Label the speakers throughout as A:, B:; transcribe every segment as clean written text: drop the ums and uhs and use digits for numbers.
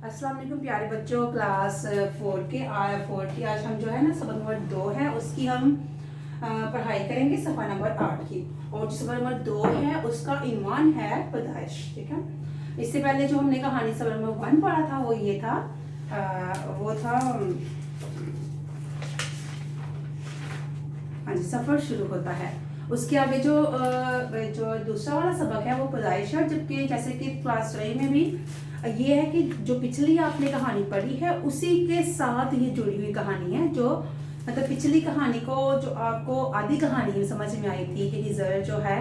A: अस्सलाम वालेकुम प्यारे बच्चों, क्लास 4 की आज हम जो है ना सबक नंबर 2 है उसकी हम पढ़ाई करेंगे सफ़ा नंबर 8 की। और जो सबक नंबर 2 है उसका इन्वान है पैदाइश। ठीक है, इससे पहले जो हमने कहानी सबक नंबर 1 पढ़ा था वो ये था, वो था हाँ जी, सफ़र शुरू होता है। उसके आगे जो दूसरा वाला सबक है वो पैदाइश है। जबकि जैसे कि क्लास 3 में भी ये है कि जो पिछली आपने कहानी पढ़ी है उसी के साथ ये जुड़ी हुई कहानी है। जो मतलब पिछली कहानी को जो आपको आधी कहानी में समझ में आई थी कि हिजर जो है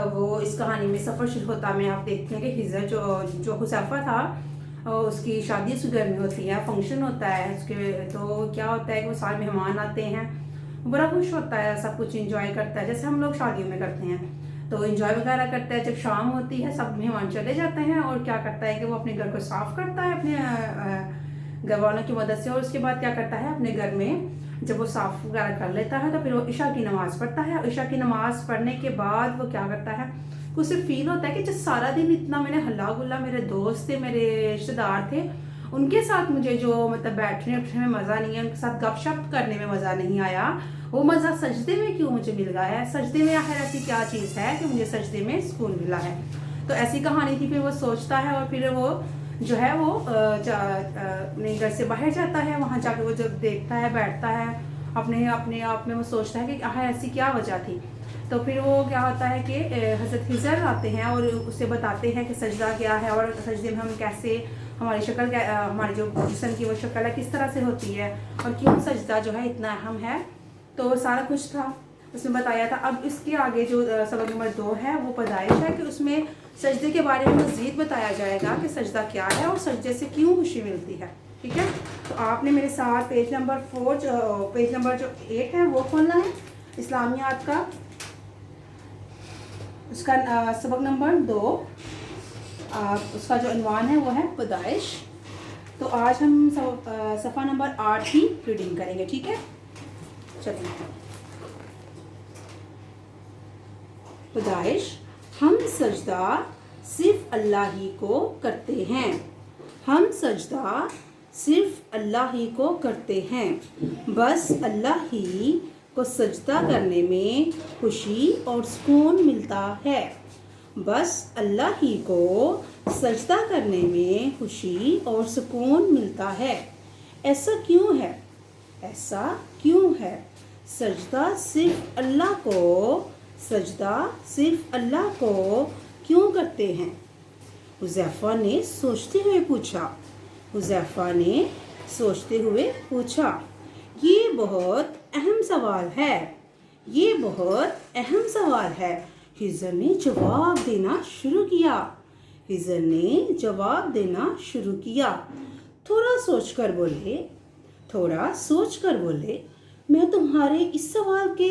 A: वो इस कहानी में सफ़र शुरू होता में आप देखते हैं कि हिजर जो हुज़ैफा था उसकी शादी उस घर में होती है, फंक्शन होता है उसके। तो क्या होता है कि वो सारे मेहमान आते हैं, बड़ा खुश होता है, सब कुछ इंजॉय करता है जैसे हम लोग शादियों में करते हैं। तो एंजॉय वगैरह करता है। जब शाम होती है सब मेहमान चले जाते हैं और क्या करता है कि वो अपने घर को साफ करता है अपने घर वालों की मदद से। और उसके बाद क्या करता है अपने घर में जब वो साफ वगैरह कर लेता है तो फिर वो इशा की नमाज़ पढ़ता है। इशा की नमाज़ पढ़ने के बाद वो क्या करता है, उसे फील होता है कि जब सारा दिन इतना मैंने हल्ला गुल्ला, मेरे दोस्त थे, मेरे रिश्तेदार थे, उनके साथ मुझे जो मतलब बैठने उठने में मज़ा नहीं है, उनके साथ गपशप करने में मज़ा नहीं आया, वो मज़ा सजदे में क्यों मुझे मिल गया है। सजदे में आखिर ऐसी क्या चीज़ है कि मुझे सजदे में सुकून मिला है। तो ऐसी कहानी थी। फिर वो सोचता है और फिर वो जो है वो अपने घर से बाहर जाता है। वहाँ जाके वो जब देखता है, बैठता है अपने अपने आप में, वो सोचता है कि आखिर ऐसी क्या वजह थी। तो फिर वो क्या होता है कि हज़रत हिजर आते हैं और उसे बताते हैं कि सजदा क्या है और सजदे में हम कैसे, हमारी शक्ल हमारी जो जिस्म की वो शक्ल है किस तरह से होती है और क्यों सजदा जो है इतना अहम है। तो सारा कुछ था उसमें बताया था। अब इसके आगे जो सबक नंबर 2 है वो पैदाइश है कि उसमें सजदे के बारे में मज़ीद बताया जाएगा कि सजदा क्या है और सजदे से क्यों खुशी मिलती है। ठीक है, तो आपने मेरे साथ पेज नंबर जो 8 है वो खोलना है इस्लामियात का, उसका सबक नंबर 2, उसका जो इन्वान है वो है पैदाइश। तो आज हम सफ़ा नंबर 8 की रीडिंग करेंगे। ठीक है, चलिए। पैदाइश। हम सजदा सिर्फ अल्लाह ही को करते हैं। हम सजदा सिर्फ अल्लाह ही को करते हैं। बस अल्लाह ही को सजदा करने में खुशी और सुकून मिलता है। बस अल्लाह ही को सजदा करने में खुशी और सुकून मिलता है। ऐसा क्यों है? ऐसा क्यों है? सजदा सिर्फ अल्लाह को क्यों करते हैं? हुज़ैफा ने सोचते हुए पूछा। ये बहुत अहम सवाल है। हिजर ने जवाब देना शुरू किया। थोड़ा सोचकर बोले, मैं तुम्हारे इस सवाल के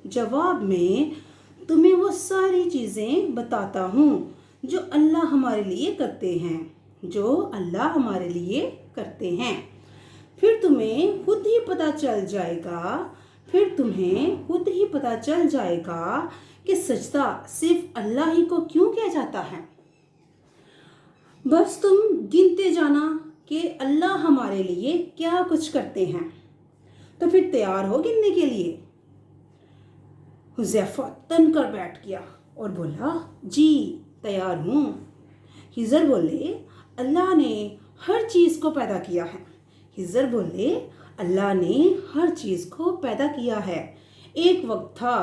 A: जवाब में तुम्हें वो सारी चीज़ें बताता हूँ जो अल्लाह हमारे लिए करते हैं। फिर तुम्हें खुद ही पता चल जाएगा कि सजदा सिर्फ अल्लाह ही को क्यों किया जाता है। बस तुम गिनते जाना कि अल्लाह हमारे लिए क्या कुछ करते हैं, तो फिर तैयार हो गिनने के लिए। हुज़ैफा तन कर बैठ गया और बोला, जी तैयार हूँ। हिजर बोले, अल्लाह ने हर चीज़ को पैदा किया है। एक वक्त था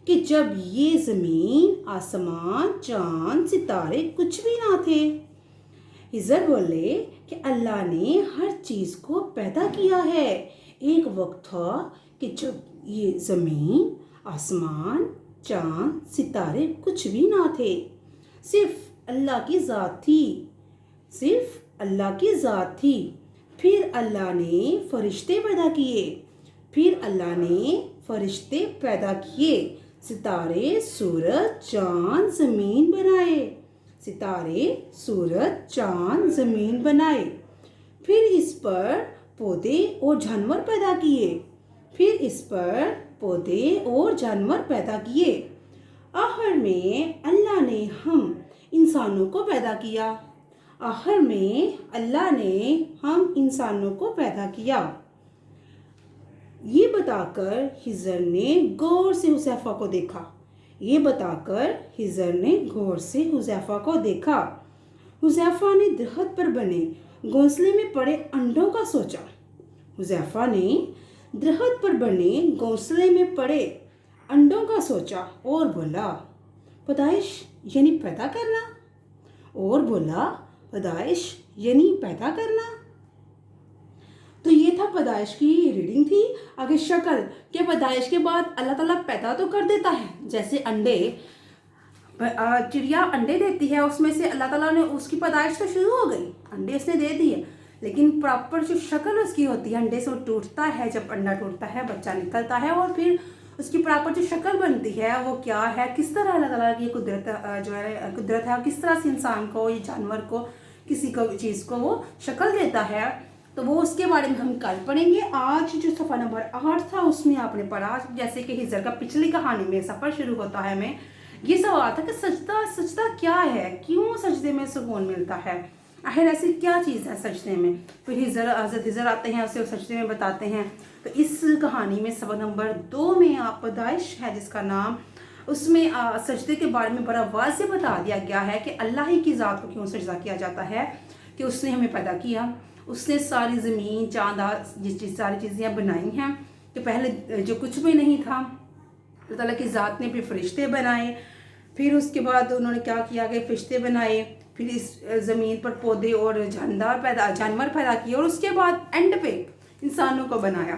A: कि जब ये ज़मीन, आसमान, चांद, सितारे कुछ भी ना थे। हिजर बोले कि अल्लाह ने हर चीज़ को पैदा किया है। एक वक्त था कि जब ये ज़मीन, आसमान, चांद, सितारे कुछ भी ना थे, सिर्फ अल्लाह की ज़ात थी। फिर अल्लाह ने फरिश्ते पैदा किए। सितारे, सूरज, चांद, ज़मीन बनाए। फिर इस पर पौधे और जानवर पैदा किए। आखिर में अल्लाह ने हम इंसानों को पैदा किया। आखिर में अल्लाह ने हम इंसानों को पैदा किया। ये बताकर हिजर ने गौर से हुज़ैफा को देखा। ये बताकर हिजर ने गौर से हुज़ैफा को देखा। हुज़ैफा ने दरख्त पर बने घोंसले में पड़े अंडों का सोचा। हुज़ैफा ने दरख्त पर बने घोंसले में पड़े अंडों का सोचा और बोला, पैदाइश यानी पैदा करना। और बोला, पैदाइश यानी पैदा करना। तो ये था पैदाइश की रीडिंग थी। आगे शक्ल के पैदाइश के बाद अल्लाह ताला पैदा तो कर देता है, जैसे अंडे, चिड़िया अंडे देती है, उसमें से अल्लाह ताला ने उसकी पैदाइश तो शुरू हो गई, अंडे उसने दे दिए, लेकिन प्रॉपर जो शक्ल उसकी होती है, अंडे से वो टूटता है, जब अंडा टूटता है बच्चा निकलता है और फिर उसकी प्रॉपर जो शक्ल बनती है वो क्या है, किस तरह अल्लाह ताला की कुदरत कुदरत है, किस तरह से इंसान को, ये जानवर को, किसी को चीज़ को वो शक्ल देता है, तो वो उसके बारे में हम कल पढ़ेंगे। आज जो सफ़ा नंबर 8 था उसमें आपने पढ़ा, जैसे कि हिजर का पिछली कहानी में सफ़र शुरू होता है में ये सवाल था कि सजदा क्या है, क्यों सजदे में सुकून मिलता है, आखिर ऐसी क्या चीज़ है सजदे में। फिर हज़रत हिजर आते हैं, उसे सजदे में बताते हैं। तो इस कहानी में सवाल नंबर 2 में आप पैदाइश है जिसका नाम, उसमें सजदे के बारे में बड़ा वाज़े बता दिया गया है कि अल्लाह ही की ज़ात को क्यों सजदा किया जाता है, कि उसने हमें पैदा किया, उसने सारी ज़मीन चाँद सारी चीज़ें बनाई हैं, कि पहले जो कुछ भी नहीं था अल्लाह ताला की ज़ात ने फिर फरिश्ते बनाए, फिर उसके बाद उन्होंने क्या किया कि फरिश्ते बनाए, फिर इस ज़मीन पर पौधे और जानवर पैदा किए और उसके बाद एंड पे इंसानों को बनाया।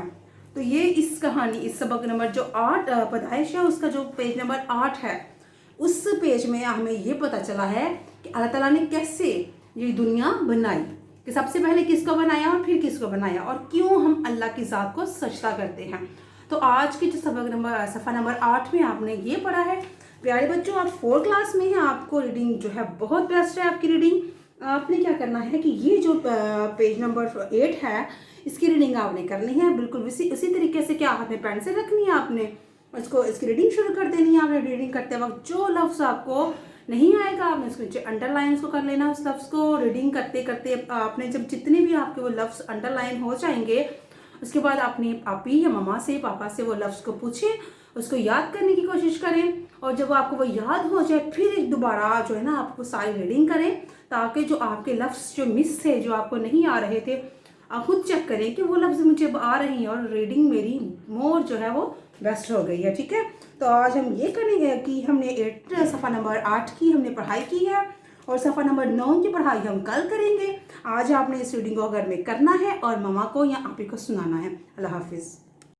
A: तो ये इस कहानी, इस सबक नंबर जो 8 पैदाइश है उसका जो पेज नंबर 8 है, उस पेज में हमें ये पता चला है कि अल्लाह ताला ने कैसे ये दुनिया बनाई, कि सबसे पहले किसको बनाया और फिर किसको बनाया और क्यों हम अल्लाह की ज़ात को सजदा करते हैं। तो आज की जो सबक नंबर सफ़ा नंबर 8 में आपने ये पढ़ा है। प्यारे बच्चों, आप 4 क्लास में हैं, आपको रीडिंग जो है बहुत बेस्ट है आपकी रीडिंग। आपने क्या करना है कि ये जो पेज नंबर 8 है इसकी रीडिंग आपने करनी है बिल्कुल उसी तरीके से। क्या आपने पेन से रखनी है, आपने इसको इसकी रीडिंग शुरू कर देनी है। आपने रीडिंग करते वक्त जो लफ्ज़ आपको नहीं आएगा आपने उसके नीचे अंडरलाइन को कर लेना, उस लफ्ज़ को रीडिंग करते करते आपने जब जितने भी आपके वो लफ्ज़ अंडरलाइन हो जाएंगे उसके बाद आपने आपी या मम्मा से पापा से वो लफ्ज़ को पूछें, उसको याद करने की कोशिश करें और जब आपको वो याद हो जाए फिर एक दोबारा जो है ना आपको सारी रीडिंग करें, ताकि जो आपके लफ्ज़ जो मिस थे, जो आपको नहीं आ रहे थे, आप खुद चेक करें कि वो लफ्ज़ मुझे आ रही हैं और रीडिंग मेरी मोर जो है वो बेस्ट हो गई है। ठीक है, तो आज हम ये करेंगे कि हमने 8 सफ़ा नंबर 8 की हमने पढ़ाई की है और सफ़ा नंबर 9 की पढ़ाई हम कल करेंगे। आज आपने इस रीडिंग को घर में करना है और मम्मा को या आपी को सुनाना है। अल्लाह हाफिज़।